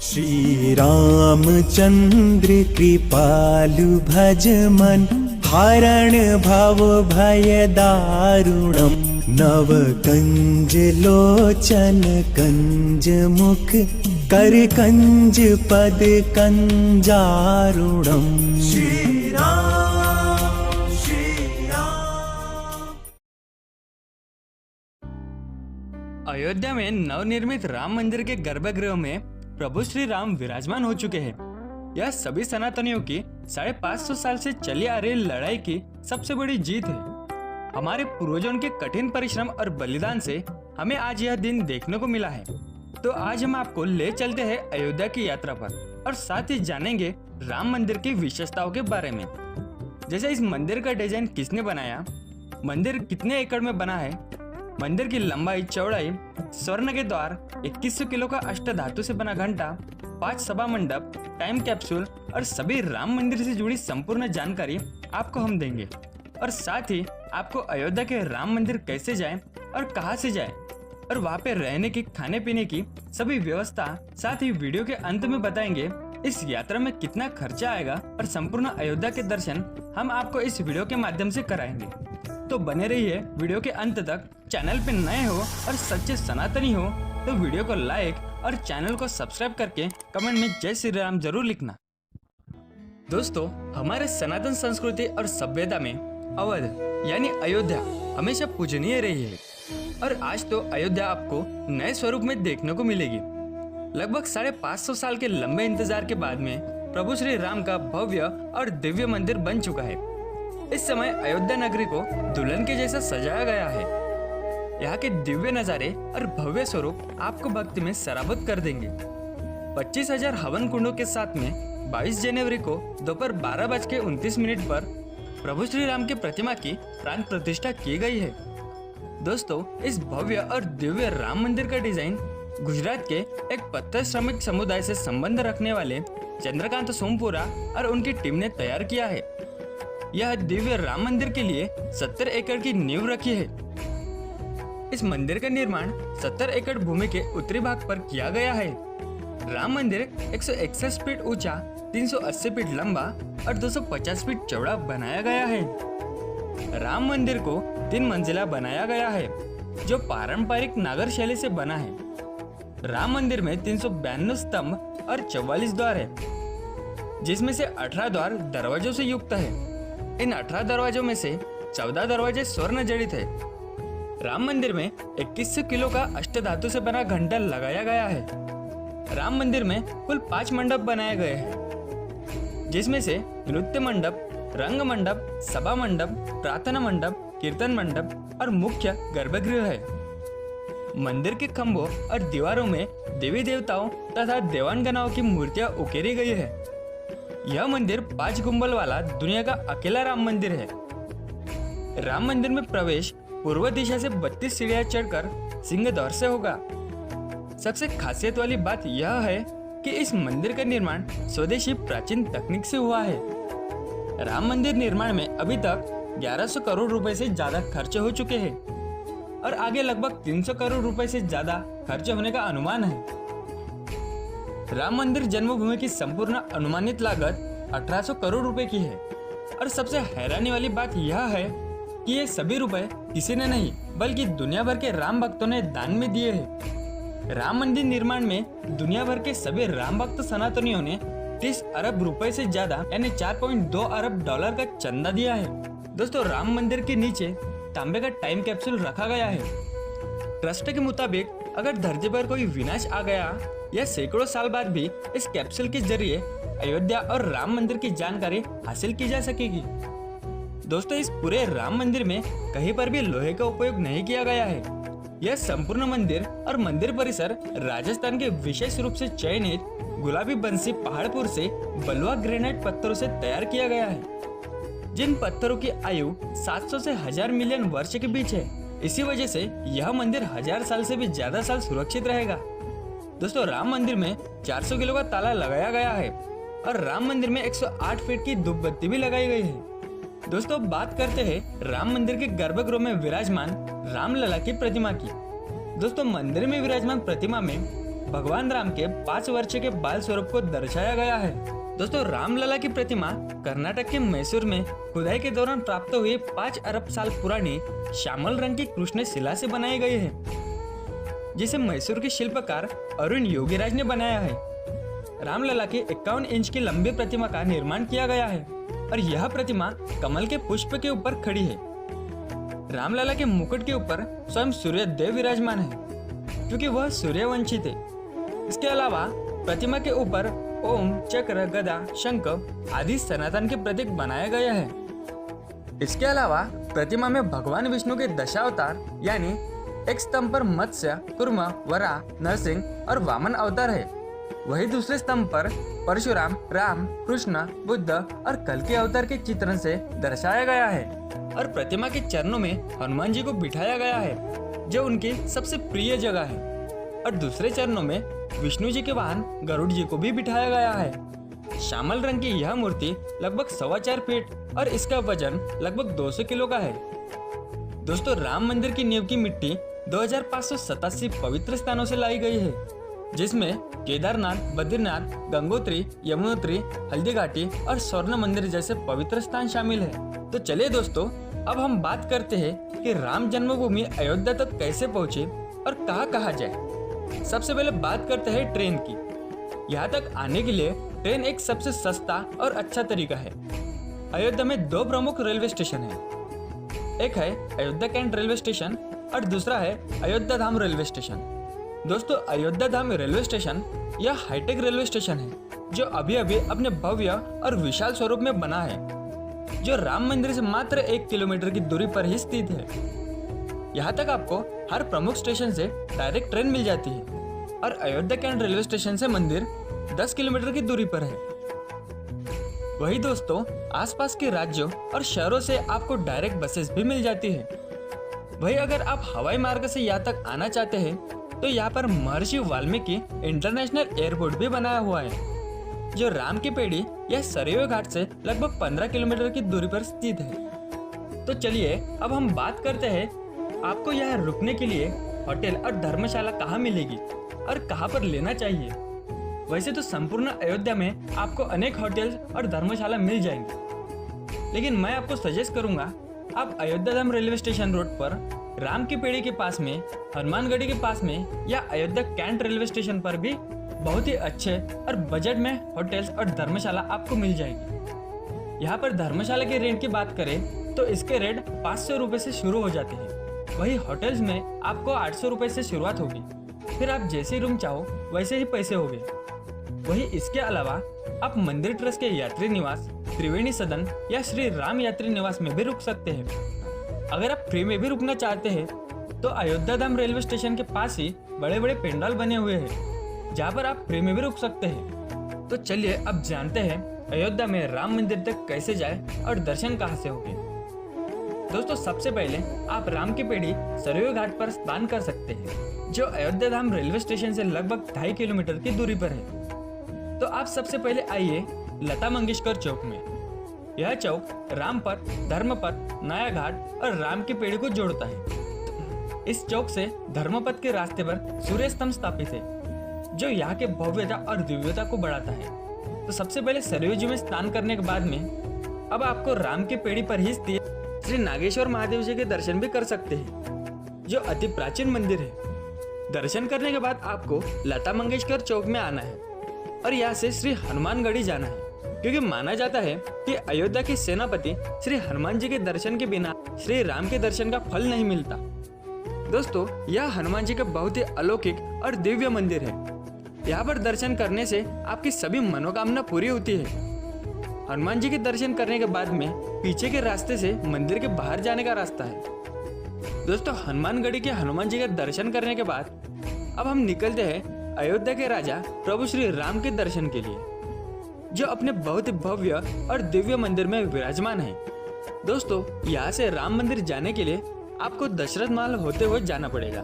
श्री रामचंद्र कृपालु भज मन, हरण भव भय दारुणम। नव कंज लोचन कंज मुख, कर कंज पद कंजारुणम। श्री राम श्री राम। अयोध्या में नवनिर्मित राम मंदिर के गर्भगृह में प्रभु श्री राम विराजमान हो चुके हैं। यह सभी सनातनियों की 550 साल से चली आ रही लड़ाई की सबसे बड़ी जीत है। हमारे पूर्वजों के कठिन परिश्रम और बलिदान से हमें आज यह दिन देखने को मिला है। तो आज हम आपको ले चलते हैं अयोध्या की यात्रा पर और साथ ही जानेंगे राम मंदिर की विशेषताओं के बारे में। जैसे इस मंदिर का डिजाइन किसने बनाया, मंदिर कितने एकड़ में बना है, मंदिर की लंबाई चौड़ाई, स्वर्ण के द्वार, 2100 किलो का अष्ट धातु से बना घंटा, 5 सभा मंडप, टाइम कैप्सूल और सभी राम मंदिर से जुड़ी संपूर्ण जानकारी आपको हम देंगे। और साथ ही आपको अयोध्या के राम मंदिर कैसे जाएं और कहां से जाएं और वहां पे रहने की, खाने पीने की सभी व्यवस्था साथ ही वीडियो के अंत में बताएंगे। इस यात्रा में कितना खर्चा आएगा और संपूर्ण अयोध्या के दर्शन हम आपको इस वीडियो के माध्यम से कराएंगे। तो बने रहिए वीडियो के अंत तक। चैनल पे नए हो और सच्चे सनातनी हो तो वीडियो को लाइक और चैनल को सब्सक्राइब करके कमेंट में जय श्री राम जरूर लिखना। दोस्तों, हमारे सनातन संस्कृति और सभ्यता में अवध यानी अयोध्या हमेशा पूजनीय रही है और आज तो अयोध्या आपको नए स्वरूप में देखने को मिलेगी। लगभग 550 साल के लंबे इंतजार के बाद में प्रभु श्री राम का भव्य और दिव्य मंदिर बन चुका है। इस समय अयोध्या नगरी को दुल्हन के जैसा सजाया गया है। यहाँ के दिव्य नजारे और भव्य स्वरूप आपको भक्ति में सराबत कर देंगे। 25,000 हवन कुंडों के साथ में 22 जनवरी को दोपहर 12:29 पर प्रभु श्री राम की प्रतिमा की प्राण प्रतिष्ठा की गई है। दोस्तों, इस भव्य और दिव्य राम मंदिर का डिजाइन गुजरात के एक पत्थर श्रमिक समुदाय से संबंध रखने वाले चंद्रकांत सोमपुरा और उनकी टीम ने तैयार किया है। यह दिव्य राम मंदिर के लिए 70 एकड़ की नींव रखी है। इस मंदिर का निर्माण 70 एकड़ भूमि के उत्तरी भाग पर किया गया है। राम मंदिर 161 फीट ऊंचा, 380 फीट लंबा और 250 फीट चौड़ा बनाया गया है। राम मंदिर को 3 मंजिला बनाया गया है जो पारंपरिक नागर शैली से बना है। राम मंदिर में 392 स्तंभ और 44 द्वार है, जिसमें से 18 द्वार दरवाजों से युक्त है। इन 18 दरवाजों में से 14 दरवाजे स्वर्ण जड़ित है। राम मंदिर में 2100 किलो का अष्ट धातु से बना घंटा लगाया गया है। राम मंदिर में कुल 5 मंडप बनाए गए हैं, जिसमें से नृत्य मंडप, रंग मंडप, सभा मंडप, प्रार्थना मंडप, कीर्तन मंडप और मुख्य गर्भगृह है। मंदिर के खंभों और दीवारों में देवी देवताओं तथा देवांगनाओं की मूर्तियां उकेरी गई है। यह मंदिर 5 गुंबद वाला दुनिया का अकेला राम मंदिर है। राम मंदिर में प्रवेश पूर्व दिशा से 32 सीढ़ियां चढ़कर सिंह द्वार से होगा। सबसे खासियत वाली बात यह है कि इस मंदिर का निर्माण स्वदेशी प्राचीन तकनीक से हुआ है। राम मंदिर निर्माण में अभी तक 1100 करोड़ रुपए से ज्यादा खर्च हो चुके हैं और आगे लगभग 300 करोड़ रुपए से ज्यादा खर्च होने का अनुमान है। राम मंदिर जन्मभूमि की संपूर्ण अनुमानित लागत 1800 करोड़ रुपए की है और सबसे हैरानी वाली बात यह है कि ये सभी रुपए किसी ने नहीं बल्कि दुनिया भर के राम भक्तों ने दान में दिए हैं। राम मंदिर निर्माण में दुनिया भर के सभी राम भक्त सनातनियों ने 30 अरब रुपए से ज्यादा यानी 4.2 अरब डॉलर का चंदा दिया है। दोस्तों, राम मंदिर के नीचे तांबे का टाइम कैप्सूल रखा गया है। ट्रस्ट के मुताबिक अगर धरती पर कोई विनाश आ गया या सैकड़ों साल बाद भी इस कैप्सूल के जरिए अयोध्या और राम मंदिर की जानकारी हासिल की जा सकेगी। दोस्तों, इस पूरे राम मंदिर में कहीं पर भी लोहे का उपयोग नहीं किया गया है। यह संपूर्ण मंदिर और मंदिर परिसर राजस्थान के विशेष रूप से चयनित गुलाबी बंसी पहाड़पुर से बलुआ ग्रेनाइट पत्थरों से तैयार किया गया है, जिन पत्थरों की आयु 700 से 1000 मिलियन वर्ष के बीच है। इसी वजह से यह मंदिर 1000 साल से भी ज्यादा साल सुरक्षित रहेगा। दोस्तों, राम मंदिर में 400 किलो का ताला लगाया गया है और राम मंदिर में 108 फीट की धूप बत्ती भी लगाई गई है। दोस्तों, बात करते हैं राम मंदिर के गर्भगृह में विराजमान रामलला की प्रतिमा की। दोस्तों, मंदिर में विराजमान प्रतिमा में भगवान राम के 5 वर्ष के बाल स्वरूप को दर्शाया गया है। दोस्तों, रामलला की प्रतिमा कर्नाटक के मैसूर में खुदाई के दौरान प्राप्त हुई 5 अरब साल पुरानी श्यामल रंग की कृष्ण शिला से बनाई गई है, जिसे मैसूर के शिल्पकार अरुण योगीराज ने बनाया है। रामलला की 51 इंच की लंबी प्रतिमा का निर्माण किया गया है और यह प्रतिमा कमल के पुष्प के ऊपर खड़ी है। रामलला के मुकुट के ऊपर स्वयं सूर्य देव विराजमान है, क्योंकि वह सूर्यवंशी थे। इसके अलावा प्रतिमा के ऊपर ओम, चक्र, गदा, शंख आदि सनातन के प्रतीक बनाया गया है। इसके अलावा प्रतिमा में भगवान विष्णु के दशावतार यानी एक स्तंभ पर मत्स्य, कुर्म, वराह, नरसिंह और वामन अवतार है। वही दूसरे स्तंभ पर परशुराम, राम, कृष्ण, बुद्ध और कल्कि अवतार के चित्रण से दर्शाया गया है और प्रतिमा के चरणों में हनुमान जी को बिठाया गया है, जो उनकी सबसे प्रिय जगह है, और दूसरे चरणों में विष्णु जी के वाहन गरुड़ जी को भी बिठाया गया है। श्यामल रंग की यह मूर्ति लगभग 4.25 फीट और इसका वजन लगभग 200 किलो का है। दोस्तों, राम मंदिर की नींव की मिट्टी 2587 पवित्र स्थानों से लाई गई है, जिसमें केदारनाथ, बद्रीनाथ, गंगोत्री, यमुनोत्री, हल्दी घाटी और स्वर्ण मंदिर जैसे पवित्र स्थान शामिल है। तो चलिए दोस्तों, अब हम बात करते हैं कि राम जन्मभूमि अयोध्या तक कैसे पहुंचे और कहाँ जाए। सबसे पहले बात करते हैं ट्रेन की। यहाँ तक आने के लिए ट्रेन एक सबसे सस्ता और अच्छा तरीका है। अयोध्या में 2 प्रमुख रेलवे स्टेशन हैं। एक है अयोध्या कैंट रेलवे स्टेशन और दूसरा है अयोध्या धाम रेलवे स्टेशन। दोस्तों, अयोध्या धाम रेलवे स्टेशन यह हाईटेक रेलवे स्टेशन है, जो अभी अभी अपने भव्य और विशाल स्वरूप में बना है, जो राम मंदिर से मात्र 1 किलोमीटर की दूरी पर ही स्थित है। यहाँ तक आपको हर प्रमुख स्टेशन से डायरेक्ट ट्रेन मिल जाती है और अयोध्या कैंट रेलवे स्टेशन से मंदिर 10 किलोमीटर की दूरी पर है। वही दोस्तों, आसपास के राज्यों और शहरों से आपको डायरेक्ट बसेस भी मिल जाती है। वही अगर आप हवाई मार्ग से यहाँ तक आना चाहते हैं तो यहाँ पर महर्षि वाल्मीकि इंटरनेशनल एयरपोर्ट भी बनाया हुआ है, जो राम की पेड़ी या सरयू घाट से लगभग 15 किलोमीटर की दूरी पर स्थित है। तो चलिए अब हम बात करते हैं आपको यहाँ रुकने के लिए होटल और धर्मशाला कहाँ मिलेगी और कहाँ पर लेना चाहिए। वैसे तो संपूर्ण अयोध्या में आपको अनेक होटल और धर्मशाला मिल जाएंगे, लेकिन मैं आपको सजेस्ट करूंगा आप अयोध्या धाम रेलवे स्टेशन रोड पर राम की पेड़ी के पास में, हनुमानगढ़ी के पास में या अयोध्या कैंट रेलवे स्टेशन पर भी बहुत ही अच्छे और बजट में होटल्स और धर्मशाला आपको मिल जाएगी। यहाँ पर धर्मशाला के रेंट की बात करें तो इसके रेट 500 रुपये से शुरू हो जाते हैं। वही होटल्स में आपको 800 रुपये से शुरुआत होगी, फिर आप जैसे रूम चाहो वैसे ही पैसे होंगे। वही इसके अलावा आप मंदिर ट्रस्ट के यात्री निवास, त्रिवेणी सदन या श्री राम यात्री निवास में भी रुक सकते हैं। अगर आप फ्री में भी रुकना चाहते हैं तो अयोध्या धाम रेलवे स्टेशन के पास ही बड़े बड़े पेंडाल बने हुए हैं, जहाँ पर आप फ्री में भी रुक सकते हैं। तो चलिए अब जानते हैं अयोध्या में राम मंदिर तक कैसे जाए और दर्शन कहाँ से होंगे। दोस्तों, सबसे पहले आप राम की पेड़ी सरयू घाट पर स्नान कर सकते हैं, जो अयोध्या धाम रेलवे स्टेशन से लगभग 2.5 किलोमीटर की दूरी पर है। तो आप सबसे पहले आइए लता मंगेशकर चौक में। यह चौक रामपथ, धर्मपथ, नया घाट और राम की पेड़ी को जोड़ता है। इस चौक से धर्मपथ के रास्ते पर सूर्य स्तंभ स्थापित है, जो यहाँ के भव्यता और दिव्यता को बढ़ाता है। तो सबसे पहले सरयू जी में स्नान करने के बाद में अब आपको राम की पेड़ी पर ही स्थित श्री नागेश्वर महादेव जी के दर्शन भी कर सकते हैं, जो अति प्राचीन मंदिर है। दर्शन करने के बाद आपको लता मंगेशकर चौक में आना है और यहाँ से श्री हनुमानगढ़ी जाना है, क्योंकि माना जाता है कि अयोध्या के सेनापति श्री हनुमान जी के दर्शन के बिना श्री राम के दर्शन का फल नहीं मिलता। दोस्तों, यह हनुमान जी का बहुत ही अलौकिक और दिव्य मंदिर है। यहाँ पर दर्शन करने से आपकी सभी मनोकामना पूरी होती है। हनुमान जी के दर्शन करने के बाद में पीछे के रास्ते से मंदिर के बाहर जाने का रास्ता है। दोस्तों, हनुमानगढ़ी के हनुमान जी के दर्शन करने के बाद अब हम निकलते हैं अयोध्या के राजा प्रभु श्री राम के दर्शन के लिए, जो अपने बहुत ही भव्य और दिव्य मंदिर में विराजमान है। दोस्तों, यहाँ से राम मंदिर जाने के लिए आपको दशरथ महल होते हुए जाना पड़ेगा।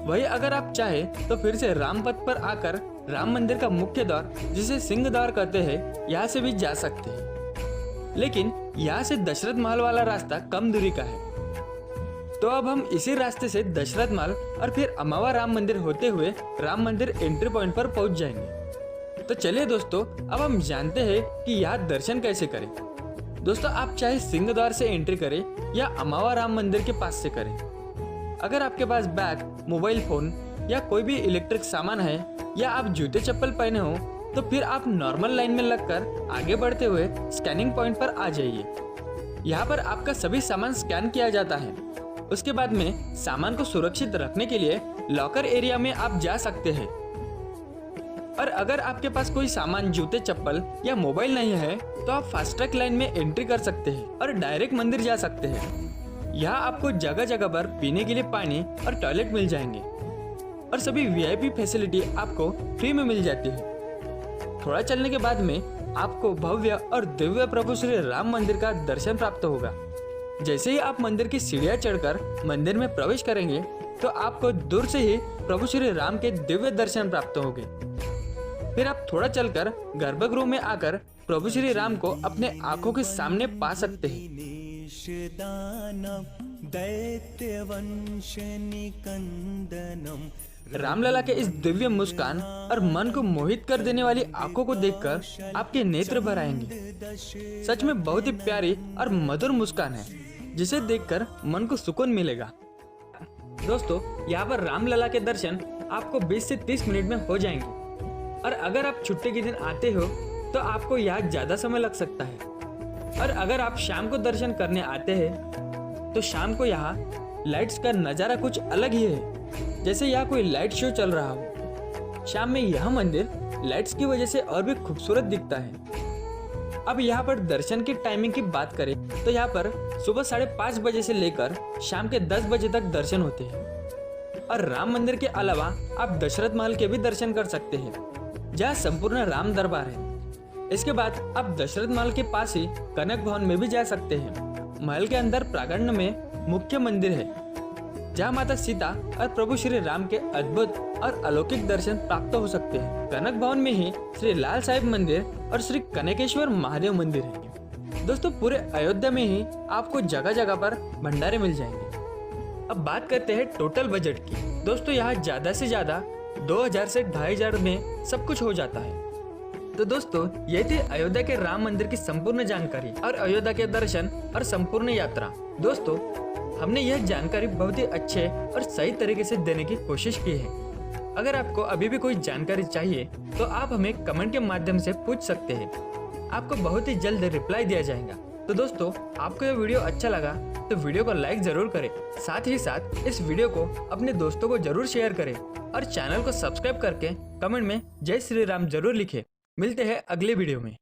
वही अगर आप चाहे तो फिर से रामपथ पर आकर राम मंदिर का मुख्य द्वार, जिसे सिंह द्वार कहते हैं, यहाँ से भी जा सकते हैं, लेकिन यहाँ से दशरथ महल वाला रास्ता कम दूरी का है। तो अब हम इसी रास्ते से दशरथ महल और फिर अमावा राम मंदिर होते हुए राम मंदिर एंट्री पॉइंट पर पहुंच जाएंगे। तो चलिए दोस्तों, अब हम जानते हैं कि यहाँ दर्शन कैसे करें। दोस्तों, आप चाहे सिंह द्वार से एंट्री करें या अमावा राम मंदिर के पास से करें। अगर आपके पास बैग, मोबाइल फोन या कोई भी इलेक्ट्रिक सामान है या आप जूते चप्पल पहने हो तो फिर आप नॉर्मल लाइन में लगकर आगे बढ़ते हुए स्कैनिंग पॉइंट पर आ जाइए। यहाँ पर आपका सभी सामान स्कैन किया जाता है। उसके बाद में सामान को सुरक्षित रखने के लिए लॉकर एरिया में आप जा सकते हैं। और अगर आपके पास कोई सामान, जूते चप्पल या मोबाइल नहीं है तो आप फास्ट ट्रैक लाइन में एंट्री कर सकते हैं और डायरेक्ट मंदिर जा सकते हैं। यहाँ आपको जगह जगह पर पीने के लिए पानी और टॉयलेट मिल जाएंगे और सभी वीआईपी फैसिलिटी आपको फ्री में मिल जाती है। थोड़ा चलने के बाद में आपको भव्य और दिव्य प्रभु श्री राम मंदिर का दर्शन प्राप्त होगा। जैसे ही आप मंदिर की सीढ़ियां चढ़कर मंदिर में प्रवेश करेंगे तो आपको दूर से ही प्रभु श्री राम के दिव्य दर्शन प्राप्त होंगे। फिर आप थोड़ा चलकर गर्भगृह में आकर प्रभु श्री राम को अपने आंखों के सामने पा सकते हैं। रामलला के इस दिव्य मुस्कान और मन को मोहित कर देने वाली आंखों को देखकर आपके नेत्र भर आएंगे। सच में बहुत ही प्यारी और मधुर मुस्कान है जिसे देखकर मन को सुकून मिलेगा। दोस्तों, यहाँ पर रामलला के दर्शन आपको 20 से 30 मिनट में हो जाएंगे और अगर आप छुट्टी के दिन आते हो तो आपको यहाँ ज्यादा समय लग सकता है। और अगर आप शाम को दर्शन करने आते हैं तो शाम को यहाँ लाइट्स का नज़ारा कुछ अलग ही है, जैसे यहाँ कोई लाइट शो चल रहा हो। शाम में यह मंदिर लाइट्स की वजह से और भी खूबसूरत दिखता है। अब यहाँ पर दर्शन की टाइमिंग की बात करें तो यहाँ पर सुबह 5:30 बजे से लेकर शाम के 10 बजे तक दर्शन होते हैं। और राम मंदिर के अलावा आप दशरथ महल के भी दर्शन कर सकते हैं, जहाँ संपूर्ण राम दरबार है। इसके बाद आप दशरथ महल के पास ही कनक भवन में भी जा सकते हैं। महल के अंदर प्रांगण में मुख्य मंदिर है, जहाँ माता सीता और प्रभु श्री राम के अद्भुत और अलौकिक दर्शन प्राप्त हो सकते हैं। कनक भवन में ही श्री लाल साहिब मंदिर और श्री कनकेश्वर महादेव मंदिर है। दोस्तों, पूरे अयोध्या में ही आपको जगह जगह पर भंडारे मिल जाएंगे। अब बात करते हैं टोटल बजट की। दोस्तों, यहाँ ज्यादा से ज्यादा 2000 से 2500 में सब कुछ हो जाता है। तो दोस्तों, ये थी अयोध्या के राम मंदिर की संपूर्ण जानकारी और अयोध्या के दर्शन और संपूर्ण यात्रा। दोस्तों, हमने यह जानकारी बहुत ही अच्छे और सही तरीके से देने की कोशिश की है। अगर आपको अभी भी कोई जानकारी चाहिए तो आप हमें कमेंट के माध्यम से पूछ सकते हैं। आपको बहुत ही जल्द रिप्लाई दिया जाएगा। तो दोस्तों, आपको यह वीडियो अच्छा लगा तो वीडियो को लाइक जरूर करें। साथ ही साथ इस वीडियो को अपने दोस्तों को जरूर शेयर करें और चैनल को सब्सक्राइब करके कमेंट में जय श्री राम जरूर लिखें। मिलते हैं अगले वीडियो में।